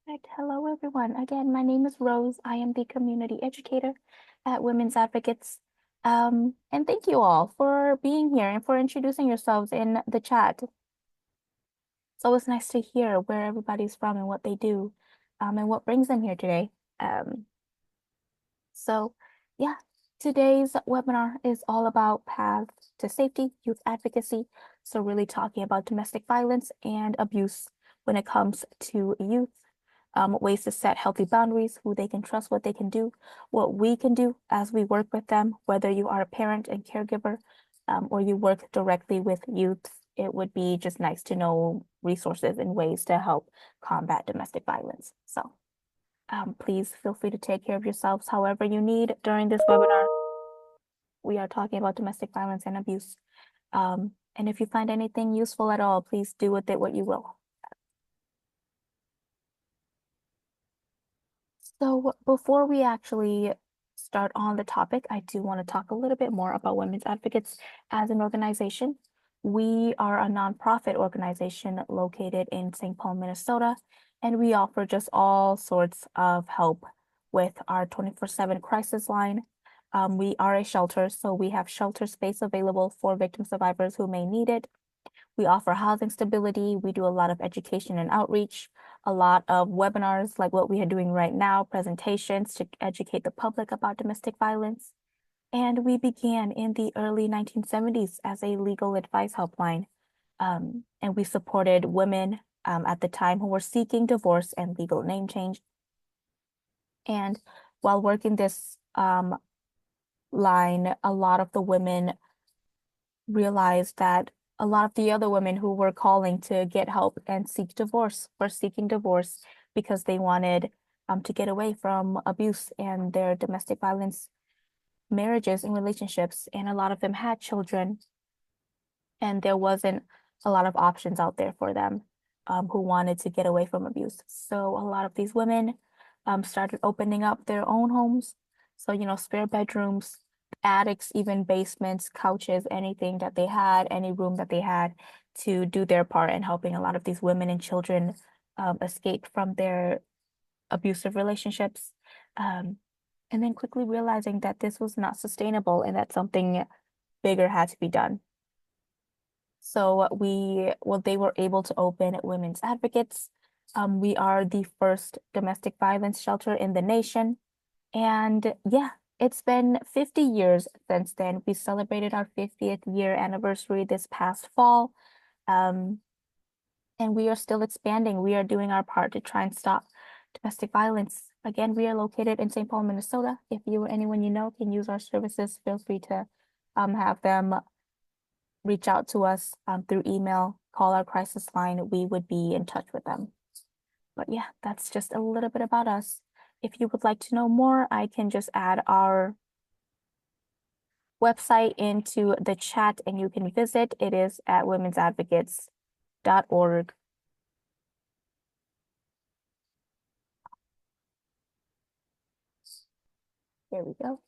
Right. Hello, everyone. Again, my name is Rose. I am the community educator at Women's Advocates. And thank you all for being here and for introducing yourselves in the chat. It's always nice to hear where everybody's from and what they do, and what brings them here today. Um, so, yeah, today's webinar is all about paths to safety, youth advocacy. So, really talking about domestic violence and abuse when it comes to youth, ways to set healthy boundaries, who they can trust, what they can do, what we can do as we work with them, whether you are a parent and caregiver, or you work directly with youth. It would be just nice to know resources and ways to help combat domestic violence. So, please feel free to take care of yourselves however you need during this webinar. We are talking about domestic violence and abuse. And if you find anything useful at all, please do with it what you will. So before we actually start on the topic, I do want to talk a little bit more about Women's Advocates as an organization. We are a nonprofit organization located in St. Paul, Minnesota, and we offer just all sorts of help with our 24/7 crisis line. We are a shelter, so we have shelter space available for victim survivors who may need it. We offer housing stability. We do a lot of education and outreach, a lot of webinars like what we are doing right now, presentations to educate the public about domestic violence. And we began in the early 1970s as a legal advice helpline. And we supported women at the time who were seeking divorce and legal name change. And while working this line, a lot of the women realized that a lot of the other women who were calling to get help and seek divorce were seeking divorce because they wanted to get away from abuse and their domestic violence marriages and relationships. And a lot of them had children, and there wasn't a lot of options out there for them who wanted to get away from abuse. So a lot of these women started opening up their own homes. So, spare bedrooms, attics, even basements, couches, anything that they had, any room that they had to do their part in helping a lot of these women and children escape from their abusive relationships. Um, and then quickly realizing that this was not sustainable and that something bigger had to be done. So they were able to open Women's Advocates. We are the first domestic violence shelter in the nation. And yeah, it's been 50 years since then. We celebrated our 50th year anniversary this past fall. Um, and we are still expanding. We are doing our part to try and stop domestic violence. Again, we are located in St. Paul, Minnesota. If you or anyone you know can use our services, feel free to have them reach out to us through email, call our crisis line. We would be in touch with them. But yeah, that's just a little bit about us. If you would like to know more, I can just add our website into the chat and you can visit. It is at womensadvocates.org. There we go.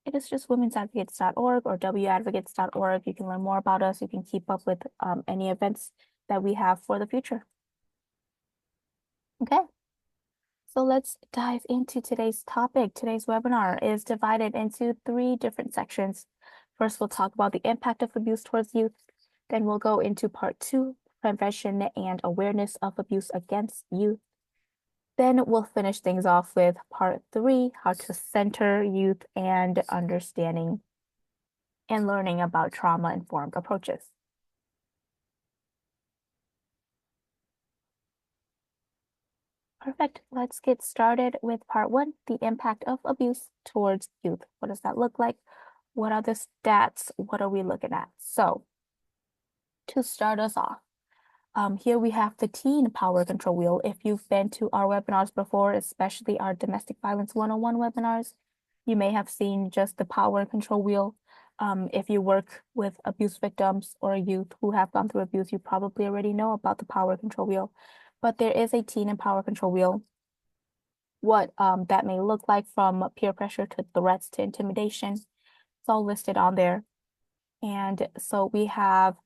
It is just womensadvocates.org orwadvocates.org. You can learn more about us. You can keep up with any events that we have for the future. Okay. So let's dive into today's topic. Today's webinar is divided into 3 different sections. First, we'll talk about the impact of abuse towards youth. Then we'll go into part 2, prevention and awareness of abuse against youth. Then we'll finish things off with part 3, how to center youth and understanding and learning about trauma-informed approaches. Perfect. Let's get started with part 1, the impact of abuse towards youth. What does that look like? What are the stats? What are we looking at? So to start us off, here we have the teen power control wheel. If you've been to our webinars before, especially our domestic violence 101 webinars, you may have seen just the power control wheel. If you work with abuse victims or youth who have gone through abuse, you probably already know about the power control wheel. But there is a teen and power control wheel. What that may look like from peer pressure to threats to intimidation. It's all listed on there. And so we have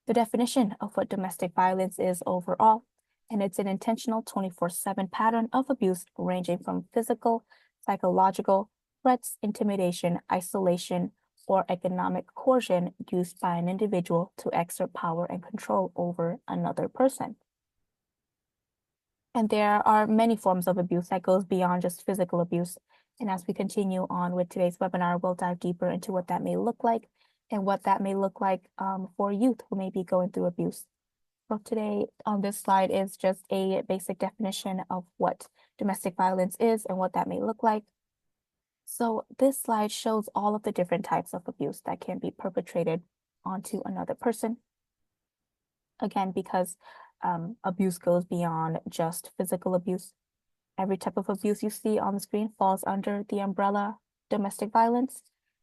the definition of what domestic violence is overall. And it's an intentional 24/7 pattern of abuse ranging from physical, psychological, threats, intimidation, isolation, or economic coercion used by an individual to exert power and control over another person. And there are many forms of abuse that goes beyond just physical abuse. And as we continue on with today's webinar, we'll dive deeper into what that may look like and what that may look like for youth who may be going through abuse. So today on this slide is just a basic definition of what domestic violence is and what that may look like. So this slide shows all of the different types of abuse that can be perpetrated onto another person. Again, because abuse goes beyond just physical abuse. Every type of abuse you see on the screen falls under the umbrella domestic violence.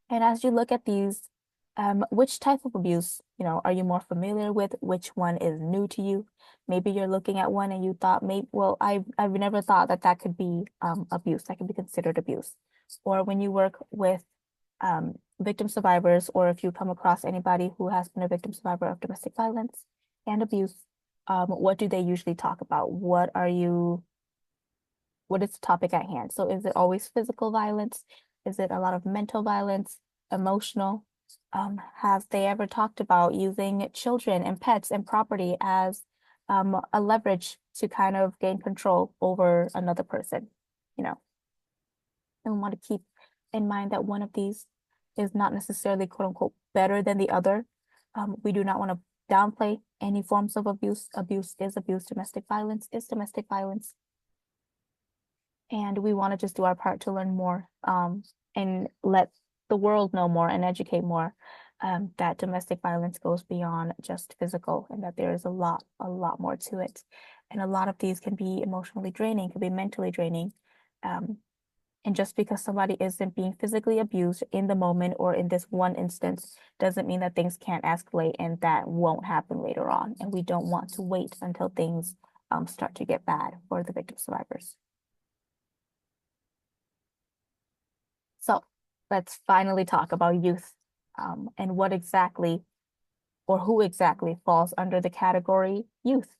And as you look at these, which type of abuse, are you more familiar with? Which one is new to you? Maybe you're looking at one and you thought, maybe, well, I've never thought that that could be abuse, that could be considered abuse. Or when you work with victim survivors, or if you come across anybody who has been a victim survivor of domestic violence and abuse, what do they usually talk about? What is the topic at hand? So is it always physical violence? Is it a lot of mental violence, emotional? Have they ever talked about using children and pets and property as a leverage to kind of gain control over another person? And we want to keep in mind that one of these is not necessarily quote unquote better than the other. We do not want to downplay any forms of abuse. Abuse is abuse. Domestic violence is domestic violence. And we want to just do our part to learn more and let the world know more and educate more that domestic violence goes beyond just physical, and that there is a lot more to it. And a lot of these can be emotionally draining, can be mentally draining. And just because somebody isn't being physically abused in the moment or in this one instance doesn't mean that things can't escalate and that won't happen later on. And we don't want to wait until things start to get bad for the victim survivors. So let's finally talk about youth and what exactly or who exactly falls under the category youth.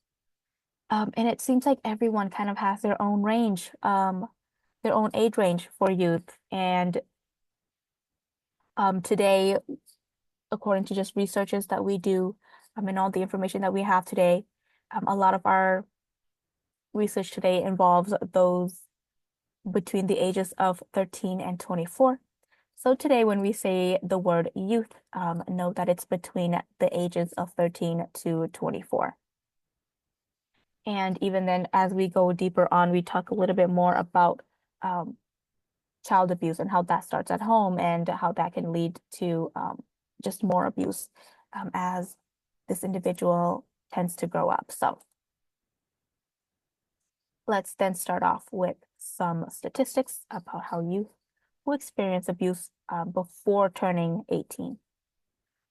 And it seems like everyone kind of has their own range, their own age range for youth. And today, according to just researches that we do and all the information that we have today, a lot of our research today involves those between the ages of 13 and 24. So today, when we say the word youth, note that it's between the ages of 13 to 24. And even then, as we go deeper on, we talk a little bit more about child abuse and how that starts at home and how that can lead to just more abuse as this individual tends to grow up. So let's then start off with some statistics about how youth who experience abuse before turning 18.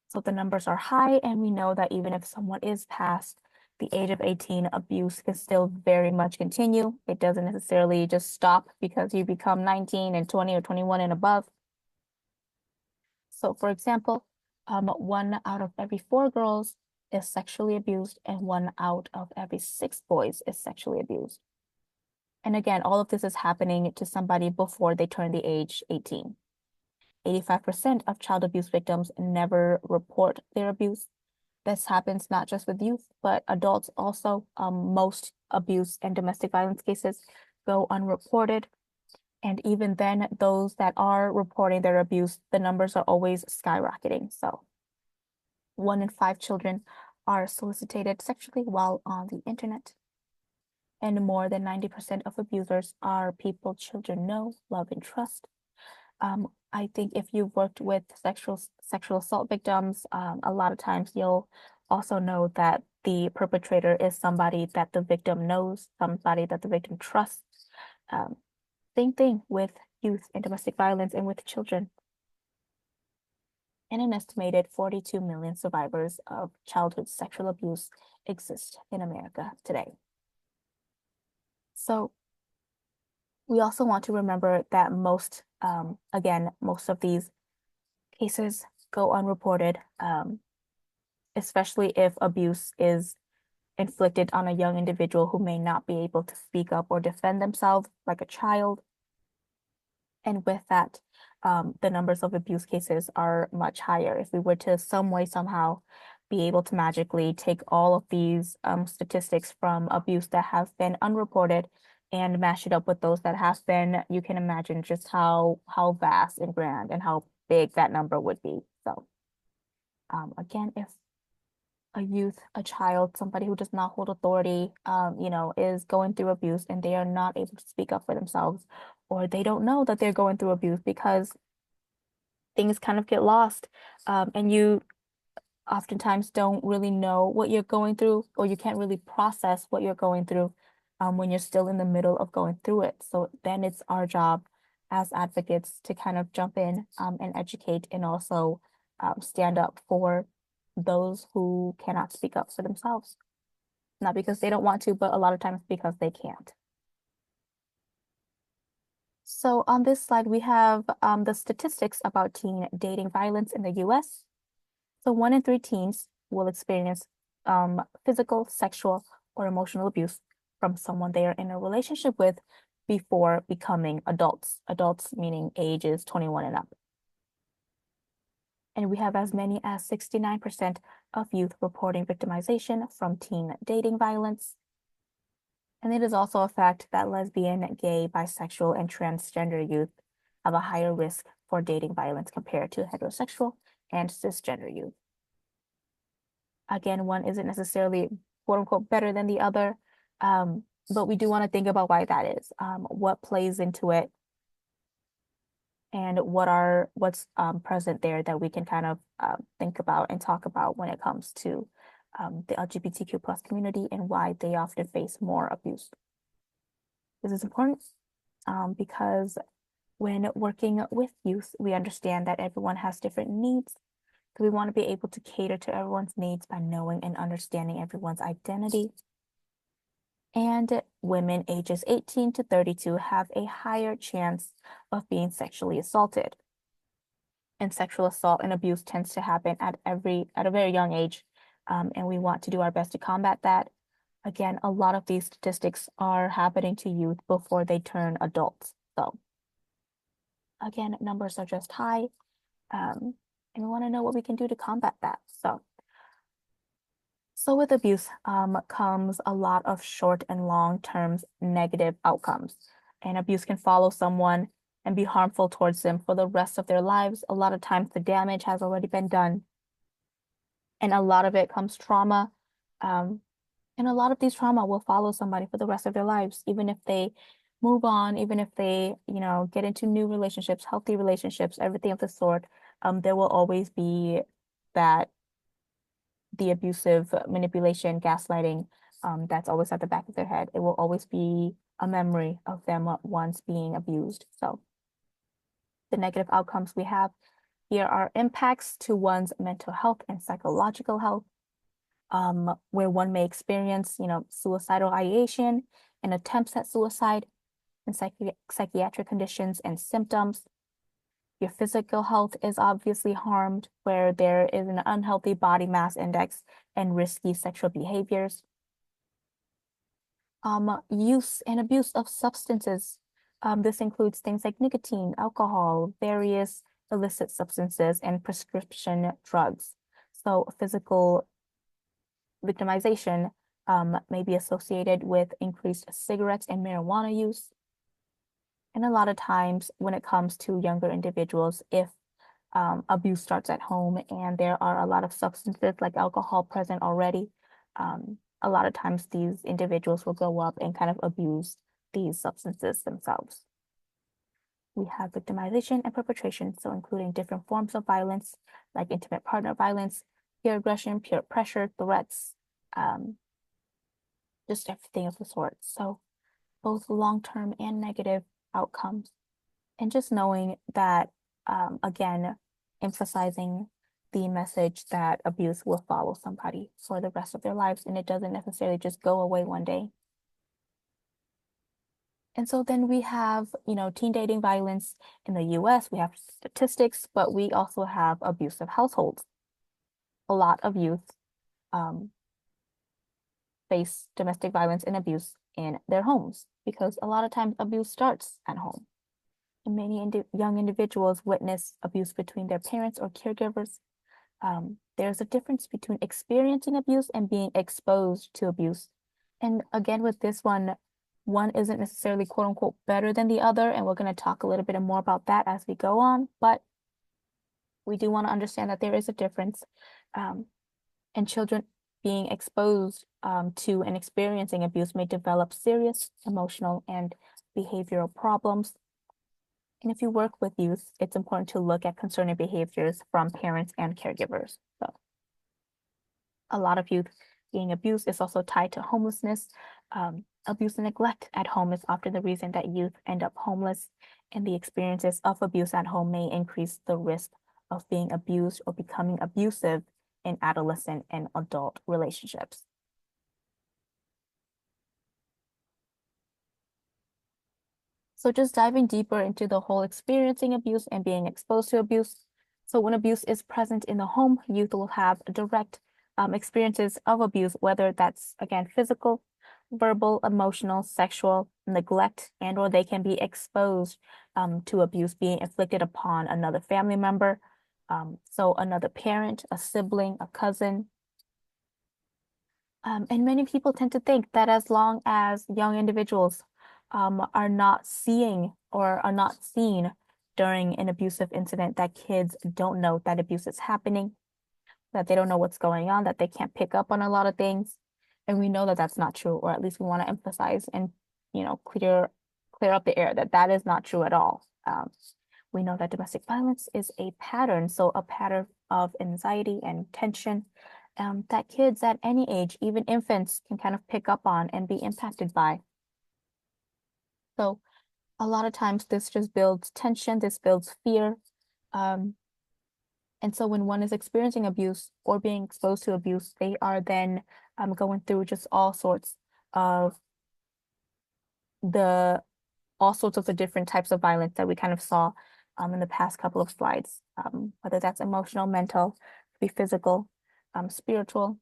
So the numbers are high, and we know that even if someone is past the age of 18, abuse can still very much continue. It doesn't necessarily just stop because you become 19 and 20 or 21 and above. So for example, 1 out of every 4 girls is sexually abused and 1 out of every 6 boys is sexually abused. And again, all of this is happening to somebody before they turn the age 18. 85% of child abuse victims never report their abuse. This happens not just with youth, but adults also. Most abuse and domestic violence cases go unreported. And even then, those that are reporting their abuse, the numbers are always skyrocketing. So 1 in 5 children are solicited sexually while on the internet. And more than 90% of abusers are people children know, love, and trust. I think if you've worked with sexual assault victims, a lot of times you'll also know that the perpetrator is somebody that the victim knows, somebody that the victim trusts. Same thing with youth and domestic violence and with children. And an estimated 42 million survivors of childhood sexual abuse exist in America today. So we also want to remember that most of these cases go unreported, especially if abuse is inflicted on a young individual who may not be able to speak up or defend themselves, like a child. And with that, the numbers of abuse cases are much higher. If we were to some way, somehow be able to magically take all of these statistics from abuse that have been unreported and mash it up with those that have been, you can imagine just how vast and grand and how big that number would be. So again, if a youth, a child, somebody who does not hold authority, is going through abuse and they are not able to speak up for themselves, or they don't know that they're going through abuse because things kind of get lost, and you oftentimes don't really know what you're going through, or you can't really process what you're going through, when you're still in the middle of going through it. So then it's our job as advocates to kind of jump in, and educate and also stand up for those who cannot speak up for themselves. Not because they don't want to, but a lot of times because they can't. So on this slide, we have the statistics about teen dating violence in the US. So 1 in 3 teens will experience physical, sexual, or emotional abuse from someone they are in a relationship with before becoming adults. Adults meaning ages 21 and up. And we have as many as 69% of youth reporting victimization from teen dating violence. And it is also a fact that lesbian, gay, bisexual, and transgender youth have a higher risk for dating violence compared to heterosexual and cisgender youth. Again, one isn't necessarily quote unquote better than the other, but we do want to think about why that is, what plays into it, and what's present there that we can kind of think about and talk about when it comes to the LGBTQ plus community and why they often face more abuse. This is important because when working with youth, we understand that everyone has different needs. So we want to be able to cater to everyone's needs by knowing and understanding everyone's identity. And women ages 18 to 32 have a higher chance of being sexually assaulted. And sexual assault and abuse tends to happen at a very young age. And we want to do our best to combat that. Again, a lot of these statistics are happening to youth before they turn adults. So again, numbers are just high. And we want to know what we can do to combat that. So with abuse comes a lot of short and long-term negative outcomes. And abuse can follow someone and be harmful towards them for the rest of their lives. A lot of times the damage has already been done. And a lot of it comes trauma. And a lot of these trauma will follow somebody for the rest of their lives, even if they move on, even if they, get into new relationships, healthy relationships, everything of the sort. There will always be that the abusive manipulation, gaslighting, that's always at the back of their head. It will always be a memory of them once being abused. So the negative outcomes we have here are impacts to one's mental health and psychological health, where one may experience, suicidal ideation and attempts at suicide, and psychiatric conditions and symptoms. Your physical health is obviously harmed, where there is an unhealthy body mass index and risky sexual behaviors. Use and abuse of substances. This includes things like nicotine, alcohol, various illicit substances, and prescription drugs. So physical victimization may be associated with increased cigarettes and marijuana use. And a lot of times when it comes to younger individuals, if abuse starts at home and there are a lot of substances like alcohol present already, a lot of times these individuals will grow up and kind of abuse these substances themselves. We have victimization and perpetration, so including different forms of violence like intimate partner violence, peer aggression, peer pressure, threats, just everything of the sort. So both long-term and negative outcomes. And just knowing that, again, emphasizing the message that abuse will follow somebody for the rest of their lives, and it doesn't necessarily just go away one day. And so then we have, teen dating violence in the US, we have statistics, but we also have abusive households. A lot of youth face domestic violence and abuse in their homes because a lot of times abuse starts at home. And many young individuals witness abuse between their parents or caregivers. There's a difference between experiencing abuse and being exposed to abuse. And again, with this one isn't necessarily quote unquote better than the other. And we're going to talk a little bit more about that as we go on. But we do want to understand that there is a difference. And children being exposed to and experiencing abuse may develop serious emotional and behavioral problems. And if you work with youth, it's important to look at concerning behaviors from parents and caregivers. So a lot of youth being abused is also tied to homelessness. Abuse and neglect at home is often the reason that youth end up homeless, and the experiences of abuse at home may increase the risk of being abused or becoming abusive in adolescent and adult relationships. So just diving deeper into the whole experiencing abuse and being exposed to abuse. So when abuse is present in the home, youth will have direct experiences of abuse, whether that's, again, physical, verbal, emotional, sexual, neglect, and or they can be exposed to abuse being inflicted upon another family member. So another parent, a sibling, a cousin, and many people tend to think that as long as young individuals are not seeing or are not seen during an abusive incident, that kids don't know that abuse is happening, that they don't know what's going on, that they can't pick up on a lot of things. And we know that that's not true, or at least we want to emphasize and, clear up the air that that is not true at all. We know that domestic violence is a pattern, so a pattern of anxiety and tension that kids at any age, even infants, can kind of pick up on and be impacted by. So a lot of times this just builds tension, this builds fear. And so when one is experiencing abuse or being exposed to abuse, they are then going through just of the all sorts of the different types of violence that we kind of saw in the past couple of slides, whether that's emotional, mental, be physical, spiritual.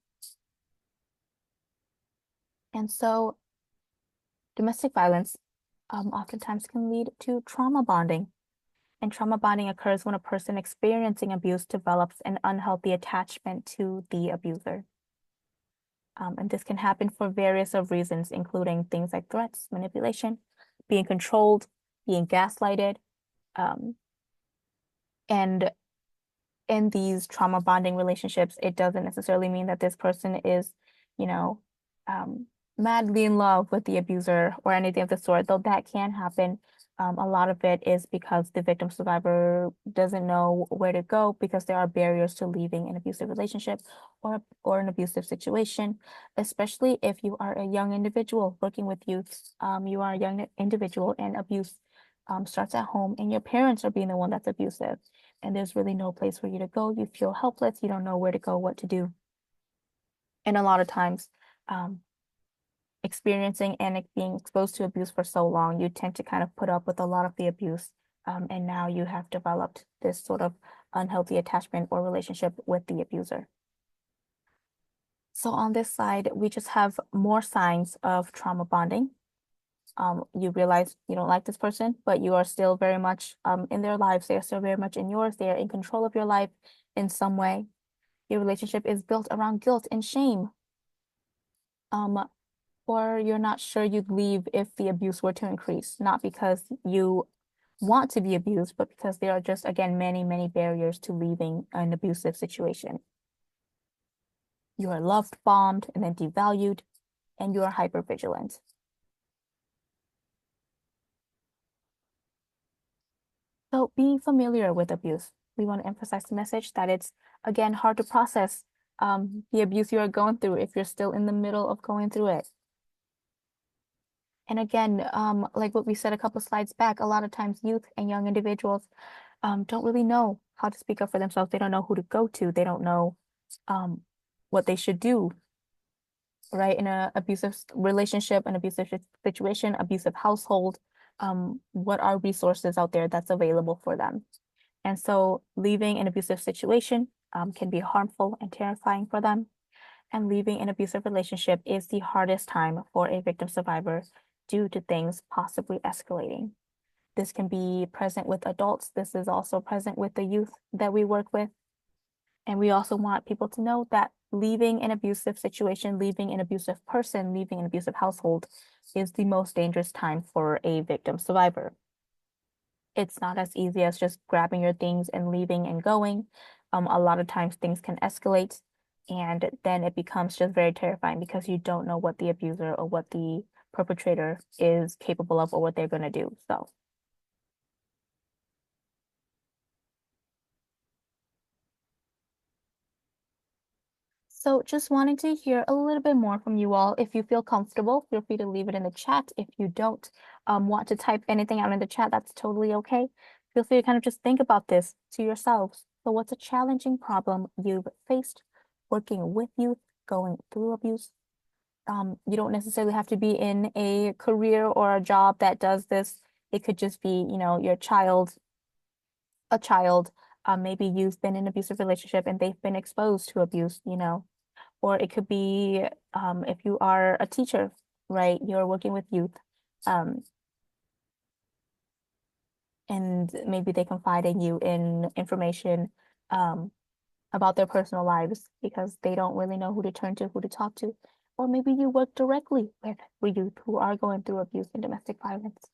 And so domestic violence oftentimes can lead to trauma bonding. And trauma bonding occurs when a person experiencing abuse develops an unhealthy attachment to the abuser. And this can happen for various of reasons, including things like threats, manipulation, being controlled, being gaslighted, and in these trauma bonding relationships, it doesn't necessarily mean that this person is, you know, madly in love with the abuser or anything of the sort, though that can happen. A lot of it is because the victim survivor doesn't know where to go because there are barriers to leaving an abusive relationship or an abusive situation, especially if you are a young individual working with youth. You are a young individual and abuse starts at home and your parents are being the one that's abusive and there's really no place for you to go. You feel helpless. You don't know where to go, what to do. And a lot of times, experiencing and being exposed to abuse for so long, you tend to kind of put up with a lot of the abuse. And now you have developed this sort of unhealthy attachment or relationship with the abuser. So on this side, we just have more signs of trauma bonding. You realize you don't like this person, but you are still very much in their lives. They are still very much in yours. They are in control of your life in some way. Your relationship is built around guilt and shame. Or you're not sure you'd leave if the abuse were to increase, not because you want to be abused, but because there are just, again, many, many barriers to leaving an abusive situation. You are loved, bombed, and then devalued, and you are hypervigilant. So being familiar with abuse, we want to emphasize the message that it's, again, hard to process the abuse you are going through if you're still in the middle of going through it. And again, like what we said a couple slides back, a lot of times youth and young individuals don't really know how to speak up for themselves. They don't know who to go to. They don't know what they should do, right? In an abusive relationship, an abusive situation, abusive household, what are resources out there that's available for them? And so leaving an abusive situation can be harmful and terrifying for them. And leaving an abusive relationship is the hardest time for a victim survivor due to things possibly escalating. This can be present with adults. This is also present with the youth that we work with. And we also want people to know that leaving an abusive situation, leaving an abusive person, leaving an abusive household is the most dangerous time for a victim survivor. It's not as easy as just grabbing your things and leaving and going. A lot of times things can escalate, and then it becomes just very terrifying because you don't know what the abuser or what the perpetrator is capable of or what they're going to do. So just wanting to hear a little bit more from you all. If you feel comfortable, feel free to leave it in the chat. If you don't want to type anything out in the chat, that's totally okay. Feel free to kind of just think about this to yourselves. So what's a challenging problem you've faced working with youth, going through abuse? You don't necessarily have to be in a career or a job that does this. It could just be, your child, a child. Maybe you've been in an abusive relationship and they've been exposed to abuse. Or it could be if you are a teacher, right? You're working with youth, um, and maybe they confide in you in information um, about their personal lives because they don't really know who to turn to, who to talk to. Or maybe you work directly with youth who are going through abuse and domestic violence.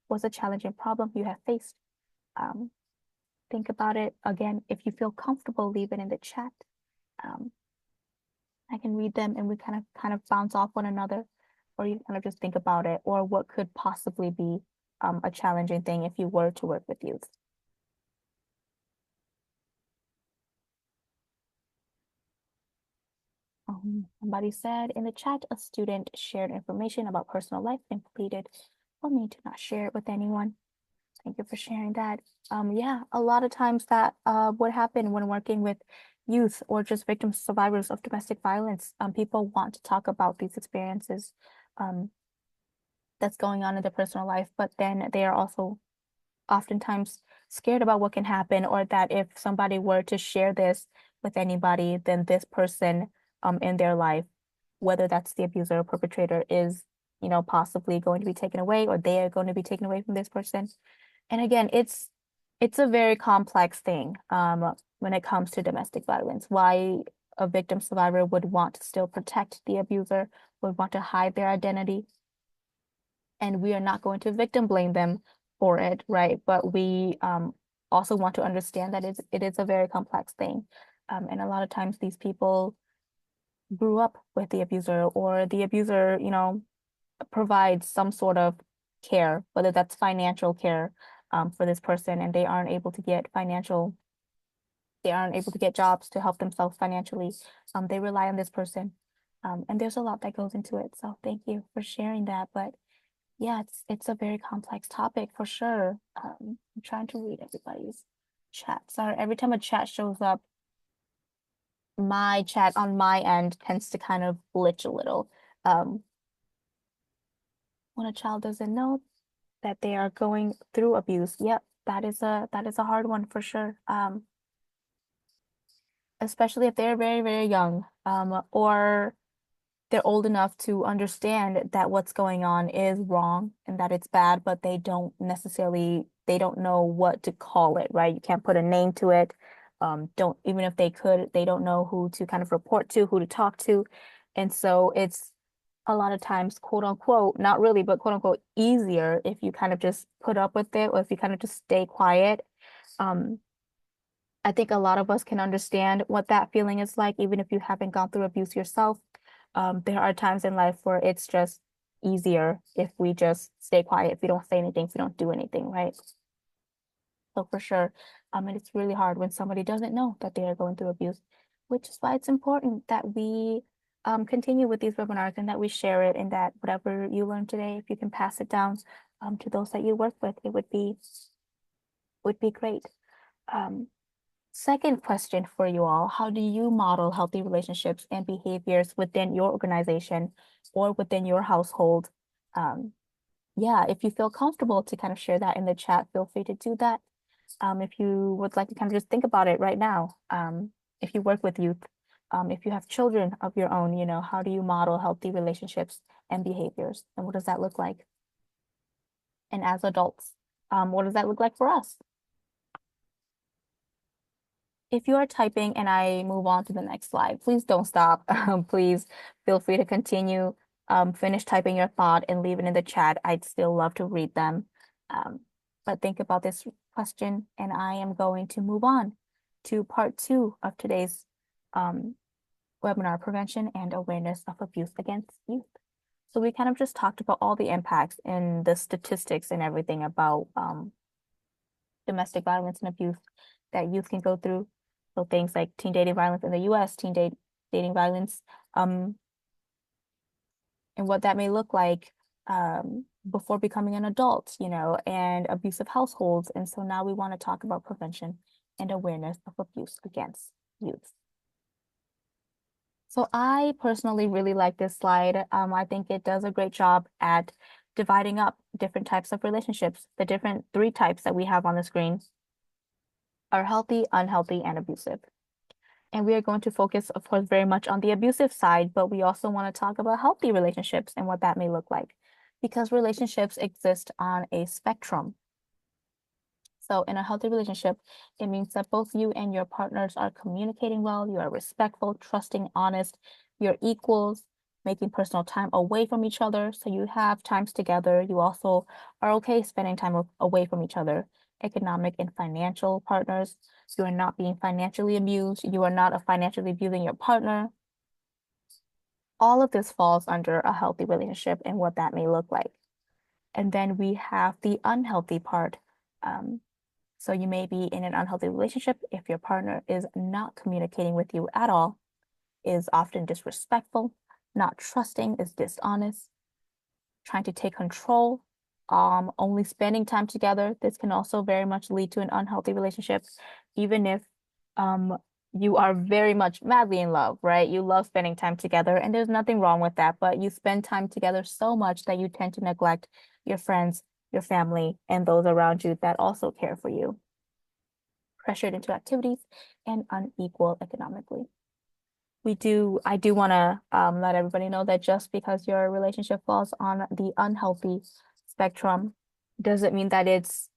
What's a challenging problem you have faced? Um, think about it. Again, if you feel comfortable, leave it in the chat. Um, I can read them and we kind of bounce off one another, or you kind of just think about it, or what could possibly be a challenging thing if you were to work with youth. Somebody said in the chat, a student shared information about personal life and pleaded for me to not share it with anyone. Thank you for sharing that. Yeah, a lot of times that would happen when working with youth or just victims, survivors of domestic violence. People want to talk about these experiences. Um, that's going on in their personal life, but then they are also oftentimes scared about what can happen, or that if somebody were to share this with anybody, then this person in their life, whether that's the abuser or perpetrator, is, possibly going to be taken away, or they are going to be taken away from this person. And again, it's a very complex thing when it comes to domestic violence. Why a victim survivor would want to still protect the abuser, would want to hide their identity, and we are not going to victim blame them for it, right? But we also want to understand that it is a very complex thing. And a lot of times these people grew up with the abuser, or the abuser, provides some sort of care, whether that's financial care for this person, and they aren't able to get jobs to help themselves financially. They rely on this person. And there's a lot that goes into it. So thank you for sharing that. But yeah, it's a very complex topic for sure. I'm trying to read everybody's chat. Sorry, every time a chat shows up, my chat on my end tends to kind of glitch a little. Um, when a child doesn't know that they are going through abuse, yep, that is a hard one for sure. Especially if they're very, very young, or they're old enough to understand that what's going on is wrong and that it's bad, but they don't know what to call it, right? You can't put a name to it. Don't even if they could, they don't know who to kind of report to, who to talk to. And so it's a lot of times, quote unquote, not really, but quote unquote, easier if you kind of just put up with it, or if you kind of just stay quiet. Um, I think a lot of us can understand what that feeling is like, even if you haven't gone through abuse yourself. There are times in life where it's just easier if we just stay quiet, if we don't say anything, if we don't do anything, right? So for sure, and it's really hard when somebody doesn't know that they are going through abuse, which is why it's important that we continue with these webinars and that we share it, and that whatever you learn today, if you can pass it down to those that you work with, it would be great. Um, Second question for you all, how do you model healthy relationships and behaviors within your organization or within your household? Um, yeah, if you feel comfortable to kind of share that in the chat, feel free to do that. If you would like to kind of just think about it right now, if you work with youth, If you have children of your own, how do you model healthy relationships and behaviors? And what does that look like? And as adults, what does that look like for us? If you are typing and I move on to the next slide, please don't stop. Please feel free to continue. Finish typing your thought and leave it in the chat. I'd still love to read them. Um, but think about this question, and I am going to move on to part 2 of today's um, webinar, Prevention and Awareness of Abuse Against Youth. So we kind of just talked about all the impacts and the statistics and everything about domestic violence and abuse that youth can go through. So things like teen dating violence in the US, dating violence, and what that may look like before becoming an adult, and abusive households. And so now we want to talk about prevention and awareness of abuse against youth. So I personally really like this slide. I think it does a great job at dividing up different types of relationships. The different 3 types that we have on the screen are healthy, unhealthy, and abusive. And we are going to focus, of course, very much on the abusive side, but we also want to talk about healthy relationships and what that may look like, because relationships exist on a spectrum. So in a healthy relationship, it means that both you and your partners are communicating well, you are respectful, trusting, honest, you're equals, making personal time away from each other. So you have times together. You also are okay spending time away from each other. Economic and financial partners. You are not being financially abused. You are not financially abusing your partner. All of this falls under a healthy relationship and what that may look like. And then we have the unhealthy part. So you may be in an unhealthy relationship if your partner is not communicating with you at all, is often disrespectful, not trusting, is dishonest, trying to take control, only spending time together. This can also very much lead to an unhealthy relationship, even if um, you are very much madly in love, right? You love spending time together, and there's nothing wrong with that, but you spend time together so much that you tend to neglect your friends, your family, and those around you that also care for you. Pressured into activities and unequal economically. I do want to let everybody know that just because your relationship falls on the unhealthy spectrum doesn't mean that it's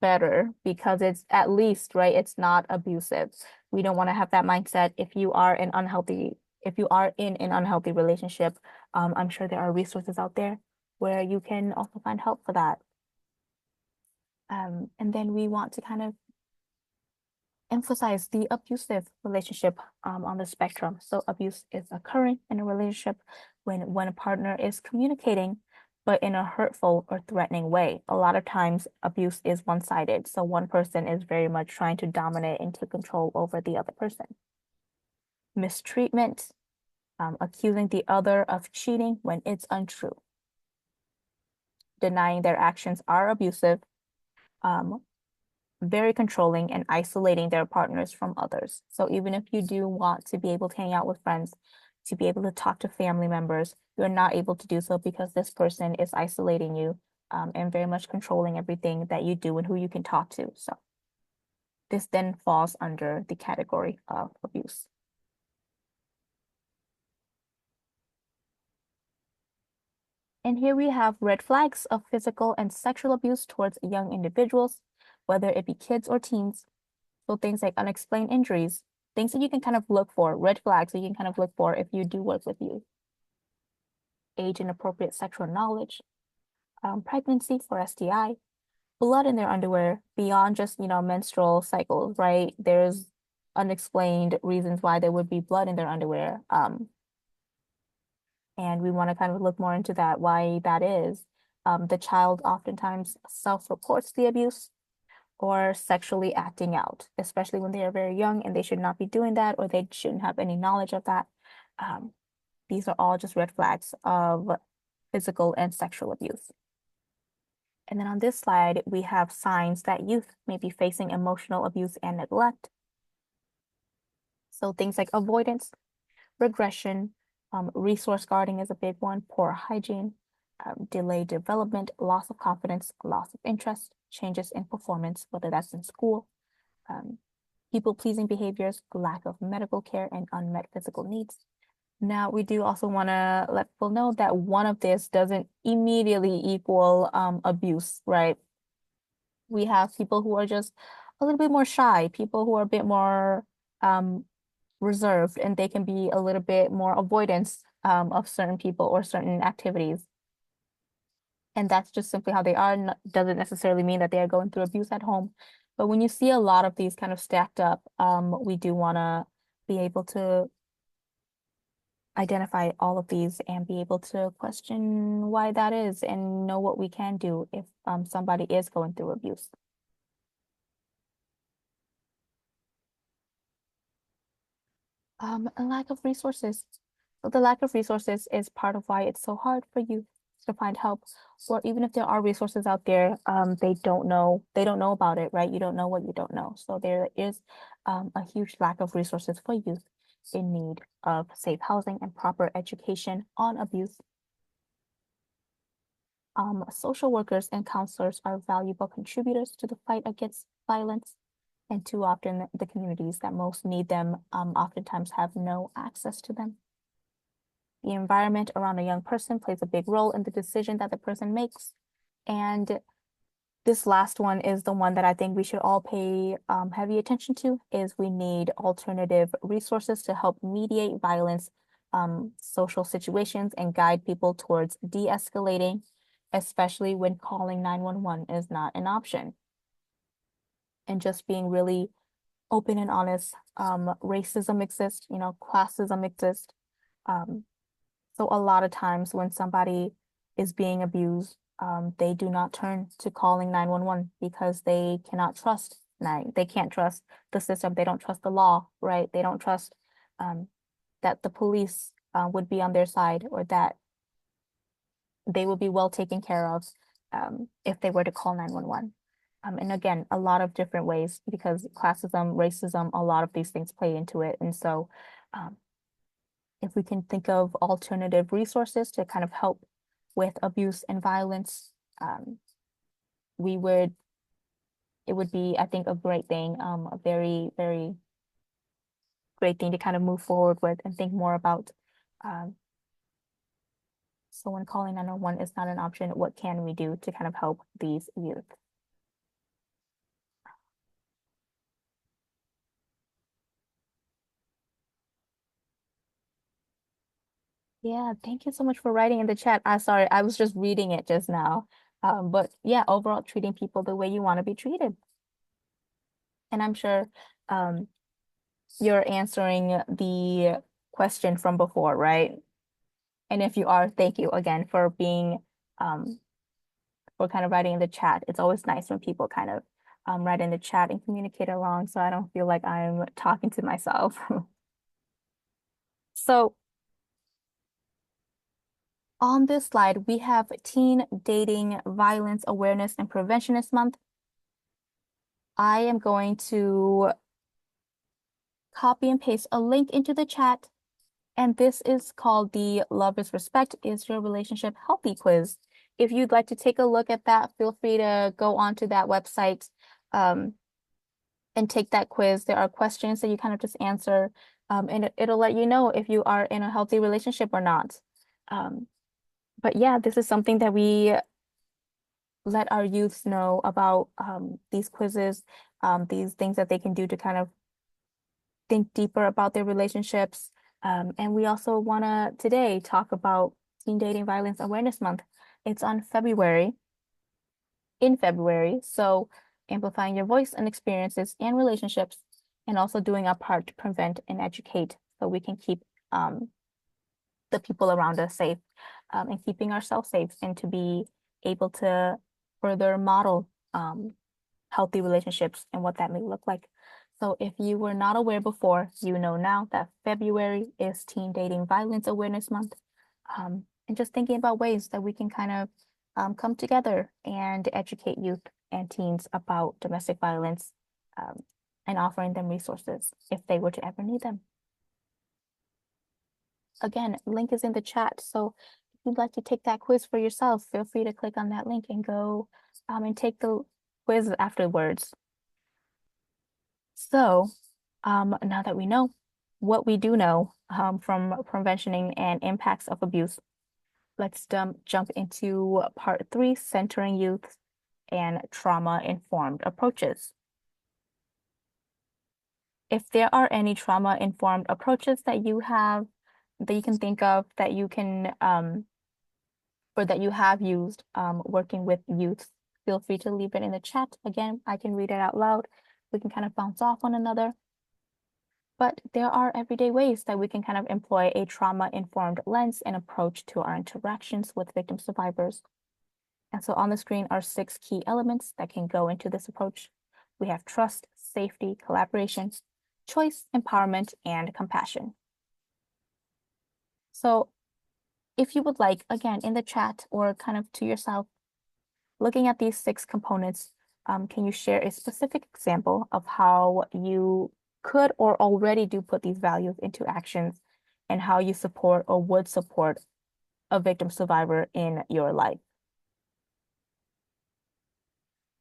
better, because it's at least, right, it's not abusive. We don't want to have that mindset. If you are in an unhealthy relationship, I'm sure there are resources out there where you can also find help for that. And then we want to kind of emphasize the abusive relationship on the spectrum. So abuse is occurring in a relationship when one partner is communicating, but in a hurtful or threatening way. A lot of times abuse is one-sided. So one person is very much trying to dominate and take control over the other person. Mistreatment, accusing the other of cheating when it's untrue. Denying their actions are abusive, very controlling, and isolating their partners from others. So even if you do want to be able to hang out with friends, to be able to talk to family members, you're not able to do so because this person is isolating you and very much controlling everything that you do and who you can talk to. So this then falls under the category of abuse. And here we have red flags of physical and sexual abuse towards young individuals, whether it be kids or teens. So things like unexplained injuries, things that you can kind of look for, red flags that you can kind of look for if you do work with youth. Age inappropriate sexual knowledge, pregnancy for STI, blood in their underwear beyond just, menstrual cycles, right? There's unexplained reasons why there would be blood in their underwear. And we want to kind of look more into that, why that is. The child oftentimes self-reports the abuse or sexually acting out, especially when they are very young and they should not be doing that, or they shouldn't have any knowledge of that. These are all just red flags of physical and sexual abuse. And then on this slide, we have signs that youth may be facing emotional abuse and neglect. So things like avoidance, regression, resource guarding is a big one, poor hygiene, delayed development, loss of confidence, loss of interest, changes in performance, whether that's in school, people-pleasing behaviors, lack of medical care, and unmet physical needs. Now, we do also want to let people know that one of this doesn't immediately equal abuse, right? We have people who are just a little bit more shy, people who are a bit more um, reserved, and they can be a little bit more avoidance of certain people or certain activities. And that's just simply how they are. Doesn't necessarily mean that they are going through abuse at home. But when you see a lot of these kind of stacked up, we do want to be able to identify all of these and be able to question why that is and know what we can do if somebody is going through abuse. A lack of resources. So the lack of resources is part of why it's so hard for you to find help. Or even if there are resources out there, they don't know about it, right? You don't know what you don't know. So there is a huge lack of resources for youth in need of safe housing and proper education on abuse. Social workers and counselors are valuable contributors to the fight against violence, and too often the communities that most need them oftentimes have no access to them. The environment around a young person plays a big role in the decision that the person makes. And this last one is the one that I think we should all pay heavy attention to, is we need alternative resources to help mediate violence, social situations, and guide people towards de-escalating, especially when calling 911 is not an option. And just being really open and honest, racism exists, classism exists. Um, So a lot of times when somebody is being abused, they do not turn to calling 911 because they cannot trust they can't trust the system. They don't trust the law, right? They don't trust um, that the police would be on their side or that they will be well taken care of if they were to call 911. And again, a lot of different ways because classism, racism, a lot of these things play into it. And so um, if we can think of alternative resources to kind of help with abuse and violence, we would, it would be, I think, a great thing, a very, very great thing to kind of move forward with and think more about. Um, so when calling 911 is not an option, what can we do to kind of help these youth? Yeah, thank you so much for writing in the chat. Sorry, I was just reading it just now. But yeah, overall treating people the way you want to be treated. And I'm sure um, you're answering the question from before, right? And if you are, thank you again for being for kind of writing in the chat. It's always nice when people kind of write in the chat and communicate along so I don't feel like I'm talking to myself. So on this slide, we have Teen Dating Violence Awareness and Preventionist Month. I am going to copy and paste a link into the chat. And this is called the Love is Respect, Is Your Relationship Healthy quiz. If you'd like to take a look at that, feel free to go onto that website and take that quiz. There are questions that you kind of just answer, and it'll let you know if you are in a healthy relationship or not. But yeah, this is something that we let our youths know about these quizzes, these things that they can do to kind of think deeper about their relationships. And we also want to today talk about Teen Dating Violence Awareness Month. It's on in February. So amplifying your voice and experiences and relationships, and also doing our part to prevent and educate so we can keep the people around us safe and keeping ourselves safe and to be able to further model healthy relationships and what that may look like. So if you were not aware before, you know now that February is Teen Dating Violence Awareness Month. And just thinking about ways that we can kind of come together and educate youth and teens about domestic violence and offering them resources if they were to ever need them. Again, link is in the chat. So if you'd like to take that quiz for yourself, feel free to click on that link and go and take the quiz afterwards. So Now that we know what we do know from prevention and impacts of abuse, let's jump into part three, centering youth and trauma-informed approaches. If there are any trauma-informed approaches that you have, that you can think of, that you can or that you have used working with youth, feel free to leave it in the chat. Again, I can read it out loud. We can kind of bounce off one another. But there are everyday ways that we can kind of employ a trauma-informed lens and approach to our interactions with victim survivors. And so on the screen are 6 key elements that can go into this approach. We have trust, safety, collaboration, choice, empowerment, and compassion. So if you would like, again, in the chat or kind of to yourself, looking at these 6 components, can you share a specific example of how you could or already do put these values into actions and how you support or would support a victim survivor in your life?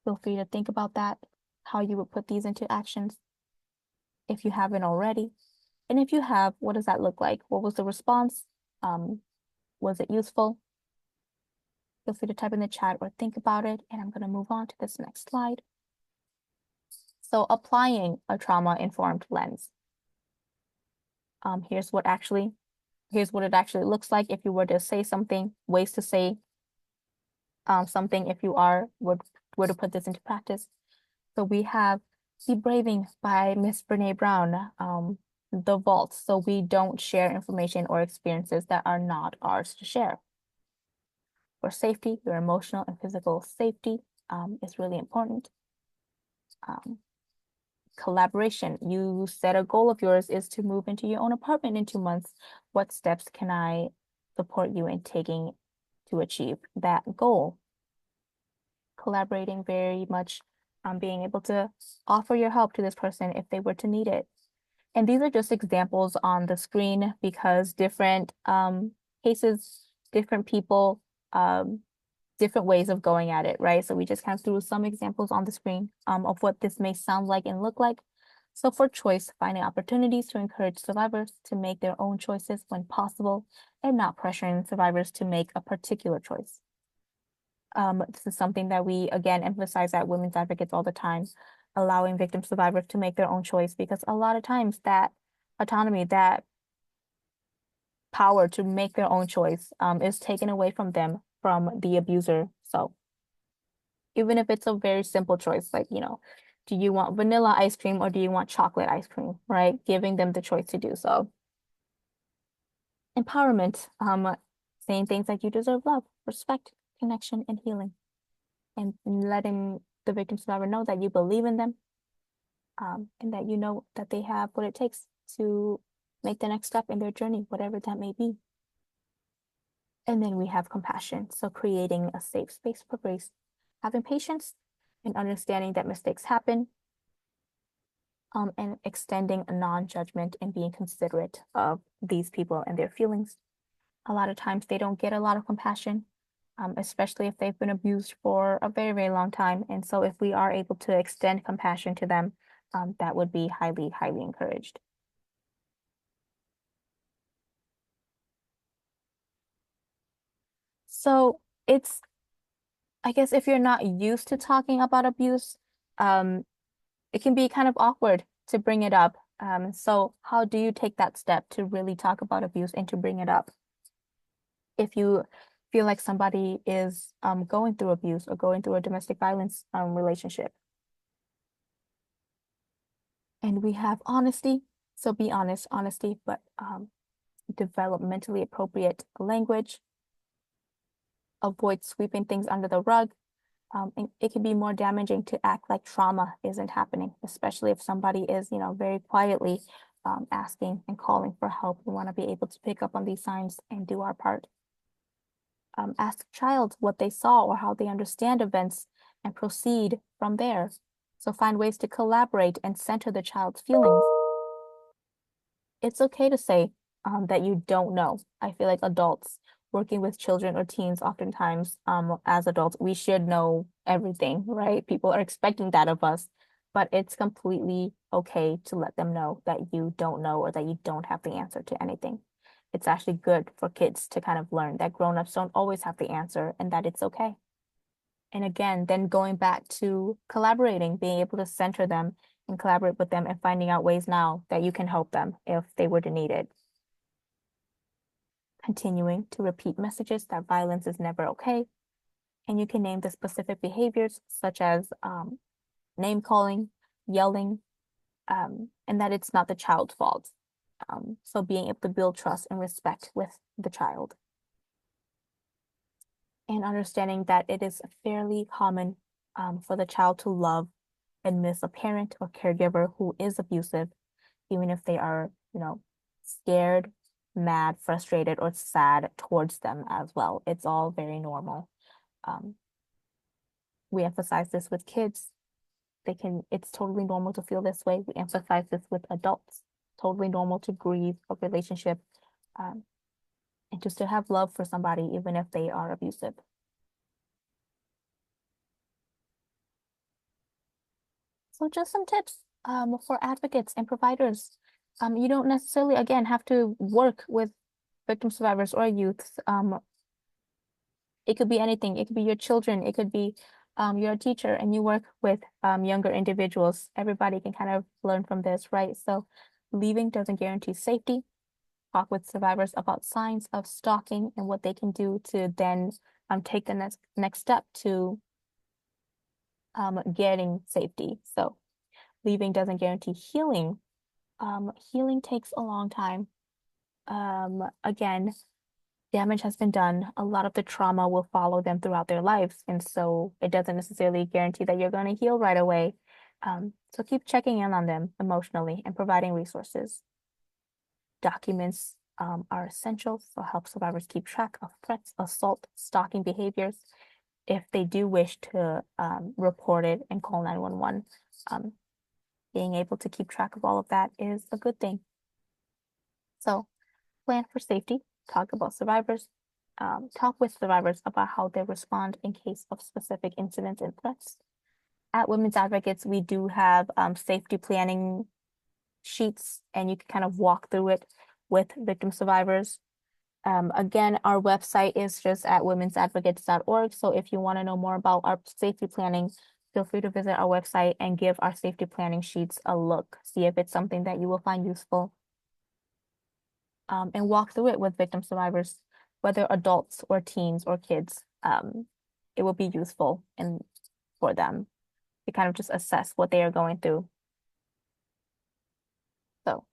Feel free to think about that, how you would put these into actions if you haven't already. And if you have, what does that look like? What was the response? Was it useful? Feel free to type in the chat or think about it. And I'm going to move on to this next slide. So applying a trauma-informed lens. Here's what it actually looks like if you were to say something, ways to say something if you were to put this into practice. So we have The Braving by Miss Brene Brown, The Vault. So we don't share information or experiences that are not ours to share. For safety, your emotional and physical safety is really important. Collaboration. You said a goal of yours is to move into your own apartment in 2 months. What steps can I support you in taking to achieve that goal? Collaborating very much being able to offer your help to this person if they were to need it. And these are just examples on the screen because different cases, different people, different ways of going at it, right? So we just kind of threw some examples on the screen of what this may sound like and look like. So for choice, finding opportunities to encourage survivors to make their own choices when possible and not pressuring survivors to make a particular choice. This is something that we, again, emphasize at Women's Advocates all the time, allowing victim survivors to make their own choice because a lot of times that autonomy, that power to make their own choice is taken away from them from the abuser. So even if it's a very simple choice, like, do you want vanilla ice cream or do you want chocolate ice cream, right? Giving them the choice to do so. Empowerment, saying things like you deserve love, respect, connection, and healing, and letting the victim survivor know that you believe in them, and that you know that they have what it takes to make the next step in their journey, whatever that may be. And then we have compassion. So creating a safe space for grace, having patience and understanding that mistakes happen, and extending a non-judgment and being considerate of these people and their feelings. A lot of times they don't get a lot of compassion, especially if they've been abused for a very, very long time. And so if we are able to extend compassion to them, that would be highly, highly encouraged. So I guess if you're not used to talking about abuse, it can be kind of awkward to bring it up. So how do you take that step to really talk about abuse and to bring it up? If you feel like somebody is going through abuse or going through a domestic violence relationship. And we have honesty. So be honest, honesty, but developmentally appropriate language. Avoid sweeping things under the rug. And it can be more damaging to act like trauma isn't happening, especially if somebody is, very quietly asking and calling for help. We want to be able to pick up on these signs and do our part. Ask the child what they saw or how they understand events and proceed from there. So find ways to collaborate and center the child's feelings. It's okay to say that you don't know. I feel like adults working with children or teens, oftentimes as adults, we should know everything, right? People are expecting that of us. but it's completely okay to let them know that you don't know or that you don't have the answer to anything. It's actually good for kids to kind of learn that grown-ups don't always have the answer and that it's okay. And again, then going back to collaborating, being able to center them and collaborate with them and finding out ways now that you can help them if they were to need it. Continuing to repeat messages that violence is never okay. And you can name the specific behaviors such as name calling, yelling, and that it's not the child's fault. So being able to build trust and respect with the child. And understanding that it is fairly common for the child to love and miss a parent or caregiver who is abusive, even if they are, scared, mad, frustrated, or sad towards them as well. It's all very normal. Um, we emphasize this with kids. It's totally normal to feel this way. We emphasize this with adults. Totally normal to grieve a relationship, um, and to still have love for somebody, even if they are abusive. So just some tips for advocates and providers. You don't necessarily, again, have to work with victim survivors or youths. It could be anything. It could be your children. It could be you're a teacher and you work with younger individuals. Everybody can kind of learn from this, right? So leaving doesn't guarantee safety. Talk with survivors about signs of stalking and what they can do to then take the next step to getting safety. So leaving doesn't guarantee healing. Healing takes a long time. Again, damage has been done. A lot of the trauma will follow them throughout their lives. And so it doesn't necessarily guarantee that you're going to heal right away. So keep checking in on them emotionally and providing resources. Documents are essential, so help survivors keep track of threats, assault, stalking behaviors. If they do wish to report it and call 911, being able to keep track of all of that is a good thing. So plan for safety, talk about survivors, talk with survivors about how they respond in case of specific incidents and threats. At Women's Advocates, we do have safety planning sheets, and you can kind of walk through it with victim survivors. Again, our website is just at womensadvocates.org. So if you want to know more about our safety planning, feel free to visit our website and give our safety planning sheets a look. See if it's something that you will find useful. And walk through it with victim survivors, whether adults or teens or kids. It will be useful and for them to kind of just assess what they are going through. So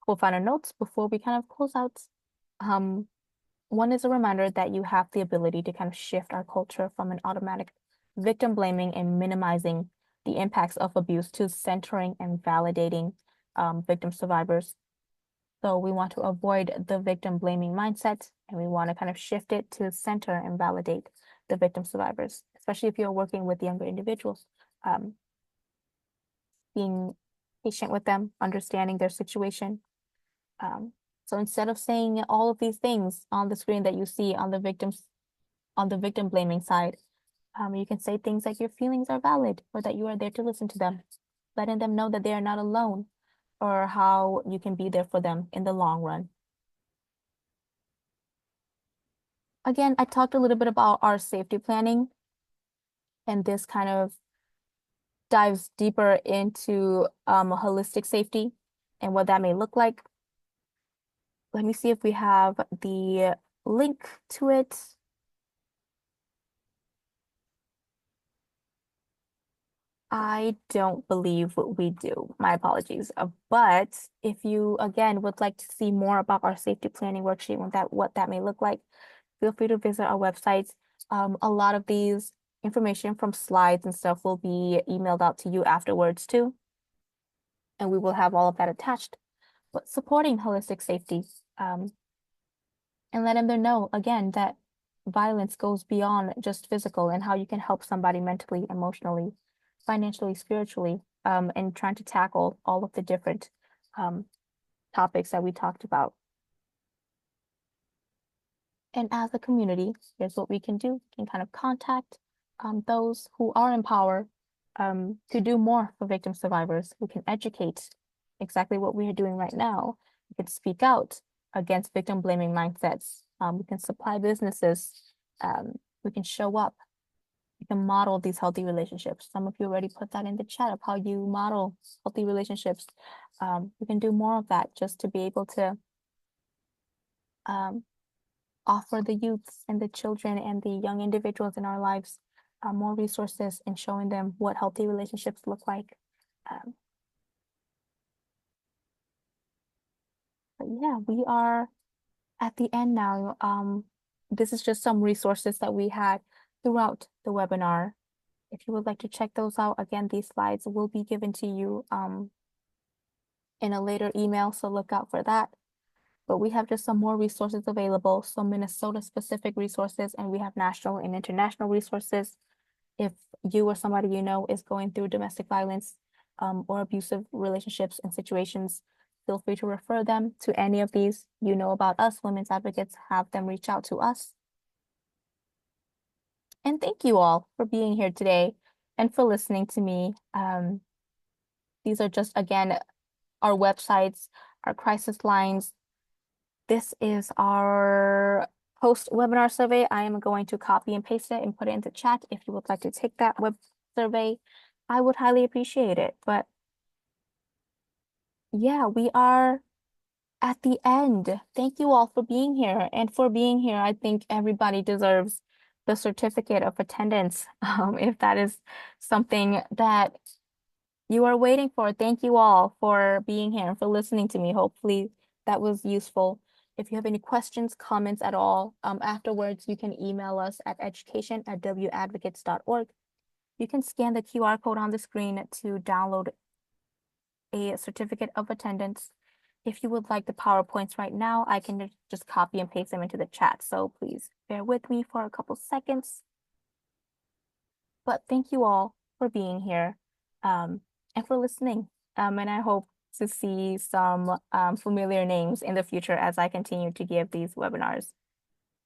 we'll find our notes before we kind of close out. One is a reminder that you have the ability to kind of shift our culture from an automatic victim blaming and minimizing the impacts of abuse to centering and validating victim survivors. So we want to avoid the victim blaming mindset, and we want to kind of shift it to center and validate the victim survivors, especially if you're working with younger individuals. Being patient with them, understanding their situation. So instead of saying all of these things on the screen that you see on the victim blaming side, you can say things like your feelings are valid or that you are there to listen to them, letting them know that they are not alone or how you can be there for them in the long run. Again, I talked a little bit about our safety planning, and this kind of dives deeper into holistic safety and what that may look like. Let me see if we have the link to it. I don't believe we do. My apologies. But if you, again, would like to see more about our safety planning worksheet and what that may look like, feel free to visit our website. A lot of these information from slides and stuff will be emailed out to you afterwards too. And we will have all of that attached. But supporting holistic safety, and letting them know again that violence goes beyond just physical and how you can help somebody mentally, emotionally, financially, spiritually, and trying to tackle all of the different topics that we talked about. And as a community, here's what we can do. We can kind of contact those who are in power to do more for victim survivors. We can educate exactly what we are doing right now. We can speak out against victim blaming mindsets. We can supply businesses. We can show up. We can model these healthy relationships. Some of you already put that in the chat of how you model healthy relationships. We can do more of that just to be able to um, offer the youths and the children and the young individuals in our lives more resources and showing them what healthy relationships look like. Um, but yeah, we are at the end now. This is just some resources that we had throughout the webinar. If you would like to check those out, again, these slides will be given to you in a later email, so look out for that. But we have just some more resources available, some Minnesota specific resources, and we have national and international resources. If you or somebody you know is going through domestic violence or abusive relationships and situations, feel free to refer them to any of these. You know about us, women's advocates, have them reach out to us. And thank you all for being here today and for listening to me. These are just, again, our websites, our crisis lines. This is our post-webinar survey. I am going to copy and paste it and put it into chat. If you would like to take that web survey, I would highly appreciate it. But yeah, we are at the end. Thank you all for being here. And for being here, I think everybody deserves the certificate of attendance. If that is something that you are waiting for. Thank you all for being here and for listening to me. Hopefully that was useful. If you have any questions, comments at all, afterwards, you can email us at education@wadvocates.org. You can scan the QR code on the screen to download a certificate of attendance. If you would like the PowerPoints right now, I can just copy and paste them into the chat. So please bear with me for a couple seconds. But thank you all for being here and for listening. And I hope to see some familiar names in the future as I continue to give these webinars.